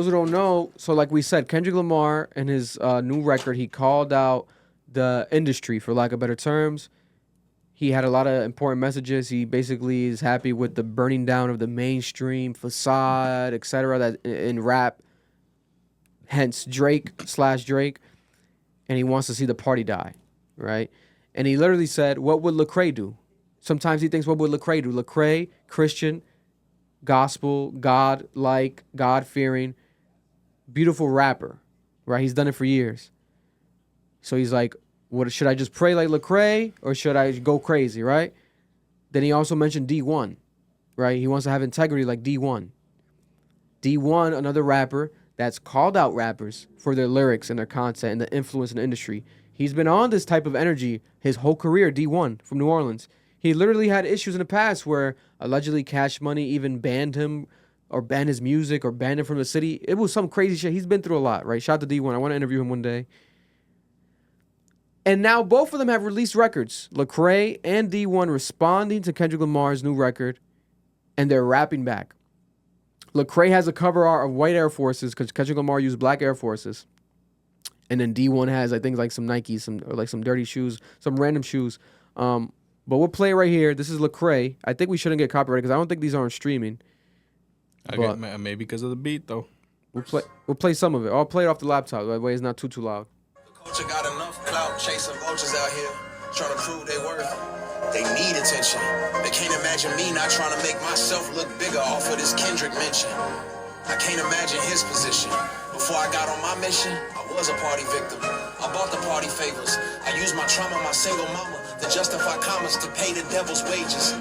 Those who don't know, so like we said, Kendrick Lamar and his new record, he called out the industry, for lack of better terms. He had a lot of important messages. He basically is happy with the burning down of the mainstream facade, etc. That in rap, hence Drake/Drake, and he wants to see the party die, right? And he literally said, "What would Lecrae do?" Sometimes he thinks, "What would Lecrae do?" Lecrae, Christian, gospel, God-like, God-fearing, beautiful rapper, right? He's done it for years. So he's like, what should I just pray like Lecrae or should I go crazy, right? Then he also mentioned Dee-1, right? He wants to have integrity like Dee-1. Dee-1, another rapper that's called out rappers for their lyrics and their content and the influence in the industry. He's been on this type of energy his whole career, Dee-1 from New Orleans. He literally had issues in the past where allegedly Cash Money even banned him or banned his music or banned him from the city. It was some crazy shit. He's been through a lot, right? Shout out to Dee-1. I want to interview him one day. And now both of them have released records. Lecrae and Dee-1 responding to Kendrick Lamar's new record, and they're rapping back. Lecrae has a cover art of white Air Forces because Kendrick Lamar used black Air Forces. And then Dee-1 has, I think, like some Nikes, or like some dirty shoes, some random shoes. But we'll play it right here. This is Lecrae. I think we shouldn't get copyrighted because I don't think these are on streaming. Maybe because of the beat, though. We'll play some of it. I'll play it off the laptop. That way it's not too loud. Culture got enough clout chasing vultures out here, trying to prove they worth. They need attention. They can't imagine me not trying to make myself look bigger off of this Kendrick mention. I can't imagine his position. Before I got on my mission, I was a party victim. I bought the party favors. I used my trauma, my single mama, to justify commas to pay the devil's wages.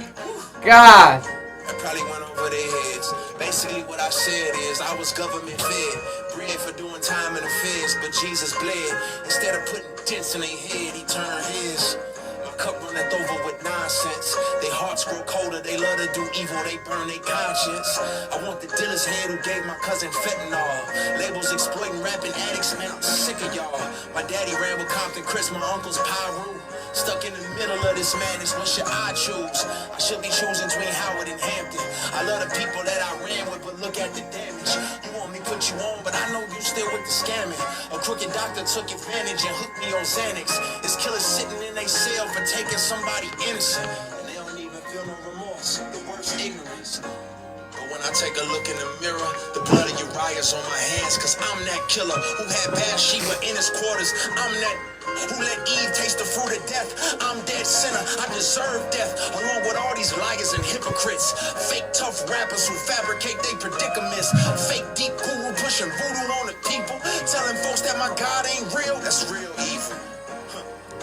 God! I probably went over their heads. Basically what I said is I was government fed, bread for doing time in the feds, but Jesus bled. Instead of putting dents in their head, he turned his. My cup runneth over with nonsense. Their hearts grow colder, they love to do evil, they burn their conscience. I want the dealer's head who gave my cousin fentanyl. Labels exploiting rapping addicts, man, I'm sick of y'all. My daddy ran with Compton Chris, my uncle's Pyru. Stuck in the middle of this madness, what should I choose? I should be choosing between Howard and Hampton. I love the people that I ran with, but look at the damage. You want me put you on, but I know you still with the scamming. A crooked doctor took advantage and hooked me on Xanax. It's killers sitting in their cell for taking somebody innocent. And they don't even feel no remorse, the worst ignorance. But when I take a look in the mirror, the blood of Uriah's on my hands, cause I'm that killer who had Bathsheba in his quarters. I'm that who let Eve taste the fruit of death. I'm dead sinner, I deserve death, along with all these liars and hypocrites. Fake tough rappers who fabricate their predicaments. Fake deep guru pushing voodoo on the people, telling folks that my God ain't real. That's real evil.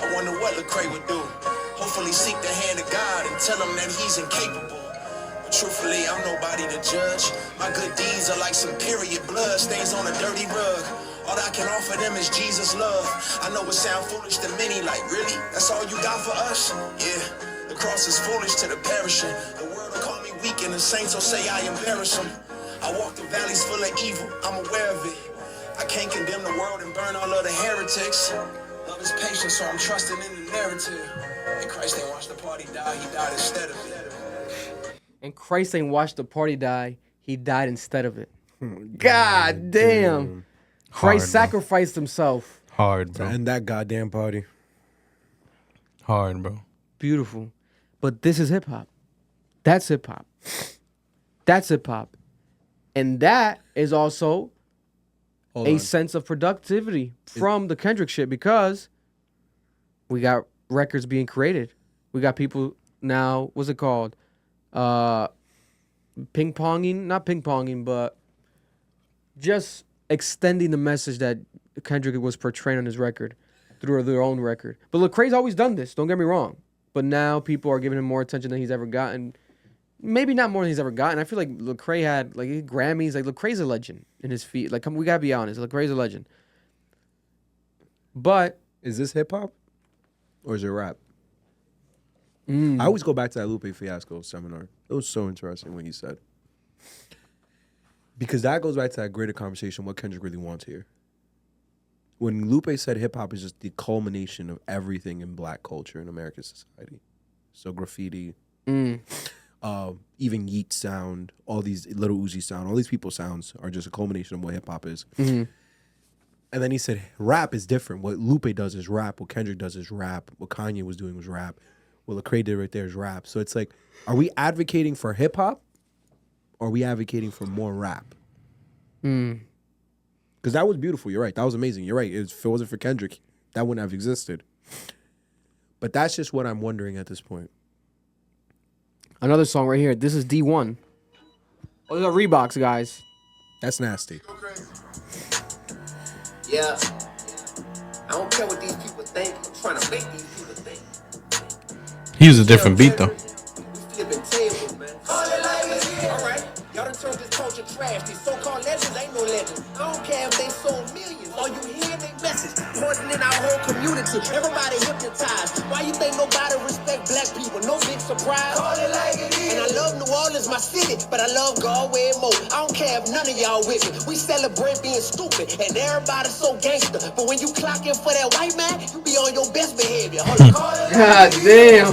I wonder what Lecrae would do. Hopefully seek the hand of God and tell him that he's incapable. But truthfully, I'm nobody to judge. My good deeds are like some period blood stains on a dirty rug. All I can offer them is Jesus' love. I know it sound foolish to many, like, really? That's all you got for us? Yeah, the cross is foolish to the perishing. The world will call me weak and the saints will say I embarrass them. I walk through valleys full of evil, I'm aware of it. I can't condemn the world and burn all of the heretics. Love is patient, so I'm trusting in the narrative. And Christ ain't watched the party die, he died instead of it. And Christ ain't watched the party die, he died instead of it. God damn. Christ sacrificed himself. Hard, bro. And that goddamn party. Hard, bro. Beautiful. But this is hip hop. That's hip hop. That's hip hop. And that is also a sense of productivity from the Kendrick shit because we got records being created. We got people now, what's it called? Ping-ponging? Not ping-ponging, but just extending the message that Kendrick was portraying on his record through their own record. But Lecrae's always done this, don't get me wrong. But now people are giving him more attention than he's ever gotten. Maybe not more than he's ever gotten. I feel like Lecrae had like Grammys. Like Lecrae's a legend in his feet. Like, we gotta be honest. Lecrae's a legend. But is this hip hop or is it rap? I always go back to that Lupe Fiasco seminar. It was so interesting what he said. Because that goes back to that greater conversation, what Kendrick really wants here. When Lupe said hip-hop is just the culmination of everything in black culture in American society. So graffiti, even Yeet sound, all these Little Uzi sound, all these people's sounds are just a culmination of what hip hop is. Mm-hmm. And then he said, rap is different. What Lupe does is rap. What Kendrick does is rap. What Kanye was doing was rap. What Lecrae did right there is rap. So it's like, are we advocating for hip hop, or are we advocating for more rap? Because that was beautiful. You're right. That was amazing. You're right. If it wasn't for Kendrick, that wouldn't have existed. But that's just what I'm wondering at this point. Another song right here. This is Dee-1. Oh, these are Reeboks, guys. That's nasty. Yeah. I don't care what these people think. I'm trying to make these people think. He used a different beat though. We flipping tables, man. All right. Y'all done turned this culture trash. These so-called legends ain't no legends. I don't care if they sold millions. All you hear they message. Pointing in our whole community. Everybody hypnotized. Why you think nobody respect black people? No big surprise. Call it like it is. And I love New Orleans, my city, but I love Galway more. I don't care if none of y'all with me. We celebrate being stupid, and everybody's so gangster. But when you clock in for that white man, you be on your best behavior. God damn.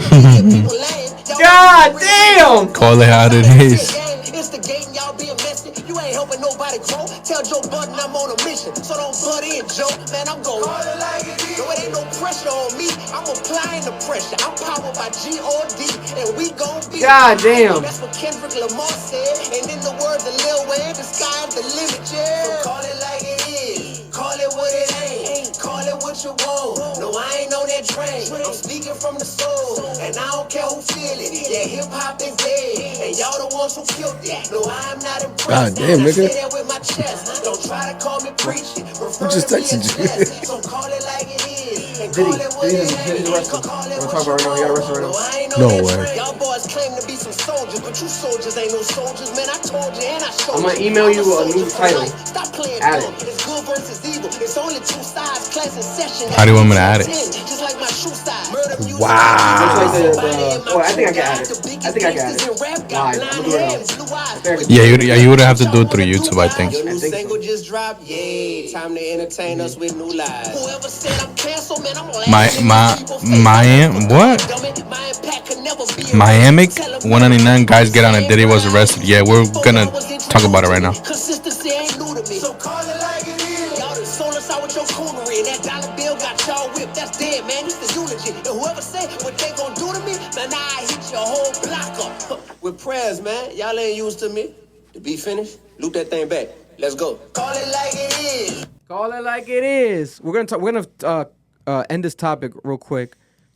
God damn. Call it how it is. It's the game, y'all being messy. You ain't helping nobody grow. Tell Joe Budden I'm on a mission. So don't butt in, Joe. Man, I'm going. No, it ain't no pressure on me. I'm applying the pressure. I'm powered by G-O-D. And we gon' be. God damn. That's what Kendrick Lamar said. And in the words of Lil Wayne, the sky's the limit, yeah. So call it like it is. Call it what it ain't. Call it what you want. No, I ain't on that train. I'm speaking from the soul. And I don't care who feel it. Yeah, hip-hop is dead. And y'all the ones who killed it. No, I'm not impressed. God damn, I nigga. say that with my chest. Don't try to call me preaching. Who just texted you? So call it like it is. And Diddy. call it what Diddy's it ain't. arrested. Call it We're what talking about right now. He got arrested right No, now. I ain't No on that way. train. Y'all boys claim to be some soldiers, but you soldiers ain't no soldiers. Man, I told you and I showed I'm you. gonna email you a soldier new for title. life. Stop playing Add dumb. it. It's good versus evil. It's only two sides. Class in session. How do you want me to add it? Just like my shoe size. Murder music. Wow. Looks like oh, I think I can add it. I think I can add it. Live. I'm gonna do it now. I think I can do it. Yeah, you would have to do it through YouTube, I think. Your new I think single so. just dropped. Yay, time to entertain us with new lives. Whoever said I'm canceled, man, I'm Miami 199 guys get on it. Diddy was arrested. Yeah, we're gonna talk about it right now. Consistency ain't new to me. So call it like it is. Y'all done sold us out with your coonery. That dollar bill got y'all whipped. That's dead, man. It's the eulogy. And whoever say what they gon' do to me, man, now I hit your whole block up. With prayers, man. Y'all ain't used to me. To be finished, loop that thing back. Let's go. Call it like it is. Call it like it is. We're gonna end this topic real quick.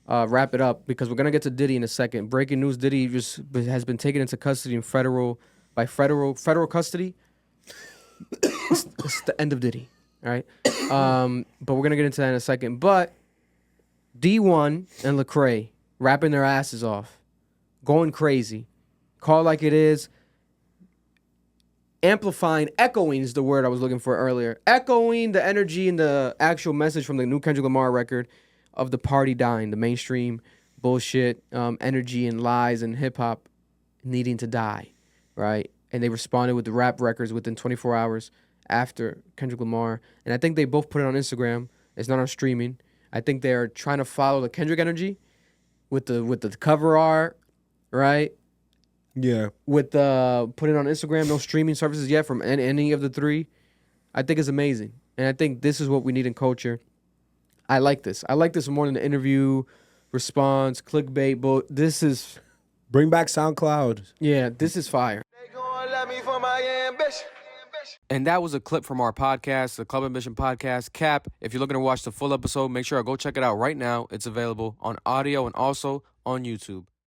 Wrap it up because we're gonna get to Diddy in a second. Breaking news: Diddy has been taken into custody in federal custody. It's the end of Diddy. All right. But we're gonna get into that in a second. But Dee-1 and Lecrae rapping their asses off, going crazy. Call it like it is. Amplifying, echoing is the word I was looking for earlier. Echoing the energy and the actual message from the new Kendrick Lamar record of the party dying, the mainstream bullshit, energy and lies and hip hop needing to die, right? And they responded with the rap records within 24 hours after Kendrick Lamar. And I think they both put it on Instagram. It's not on streaming. I think they're trying to follow the Kendrick energy with the cover art, right? Yeah. With putting it on Instagram, no streaming services yet from any of the three. I think it's amazing. And I think this is what we need in culture. I like this. I like this more than the interview, response, clickbait. But this is, Bring back SoundCloud. yeah, this is fire. They gon' love me for my ambition. And that was a clip from our podcast, the Club Ambition Podcast, Cap. If you're looking to watch the full episode, make sure to go check it out right now. It's available on audio and also on YouTube.